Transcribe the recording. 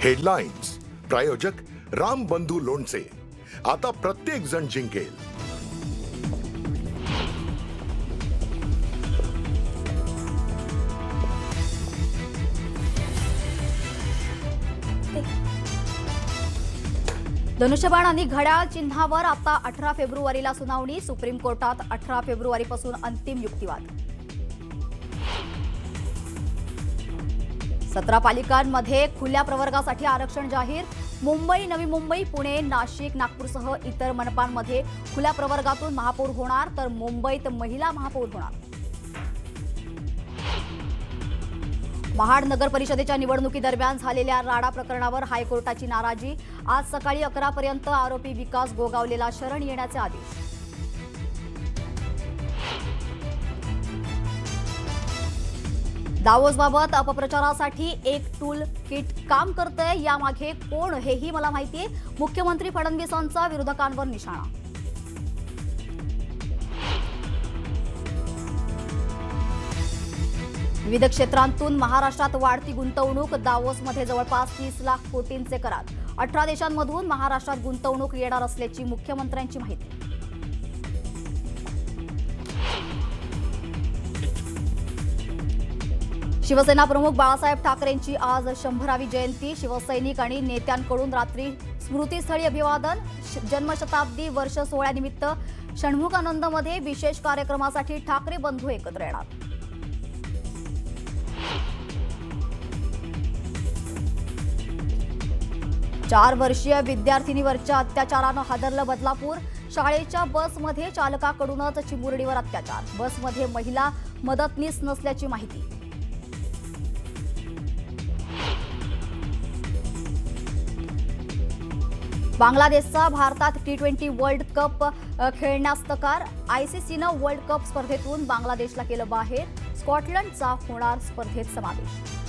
Headlines प्रायोजक राम बंधू लोणचे. आता प्रत्येक जण जिंकेल. धनुष्यबाण आणि घड्याळ चिन्हावर आता 18 फेब्रुवारीला सुनावणी. सुप्रीम कोर्टात 18 फेब्रुवारीपासून अंतिम युक्तिवाद. 17 पालिकांमध्ये खुल्या प्रवर्गासाठी आरक्षण जाहीर. मुंबई, नवी मुंबई, पुणे, नाशिक, नागपूरसह इतर मनपांमध्ये खुल्या प्रवर्गातून महापौर होणार, तर मुंबईत महिला महापौर होणार. महाड नगर परिषदेच्या निवडणुकीदरम्यान झालेल्या राडा प्रकरणावर हायकोर्टाची नाराजी. आज सकाळी 11 पर्यंत आरोपी विकास गोगावलेला शरण येण्याचे आदेश. दावोसबाबत अपप्रचारासाठी एक टूल किट काम करतंय. यामागे कोण हेही मला माहितीये. मुख्यमंत्री फडणवीसांचा विरोधकांवर निशाणा. विविध क्षेत्रांतून महाराष्ट्रात वाढती गुंतवणूक. दावोसमध्ये जवळपास 30 लाख कोटींचे करार. 18 देशांमधून महाराष्ट्रात गुंतवणूक येणार असल्याची मुख्यमंत्र्यांची माहिती. शिवसेना प्रमुख बाळासाहेब ठाकरेंची आज 100वी जयंती. शिवसैनिक आणि नेत्यांकडून रात्री स्मृतीस्थळी अभिवादन. जन्मशताब्दी वर्ष सोहळ्यानिमित्त षण्मुखानंदमध्ये विशेष कार्यक्रमासाठी ठाकरे बंधू एकत्र येणार. चार वर्षीय विद्यार्थिनीवरच्या अत्याचारानं हादरलं बदलापूर. शाळेच्या बसमध्ये चालकाकडूनच चिमुरडीवर अत्याचार. बसमध्ये महिला मदतनीस नसल्याची माहिती. बांगलादेशचा भारतात T20 वर्ल्ड कप खेळण्यास तकार. ICCनं वर्ल्ड कप स्पर्धेतून बांगलादेशला केलं बाहेर. स्कॉटलंडचा होणार स्पर्धेत समावेश.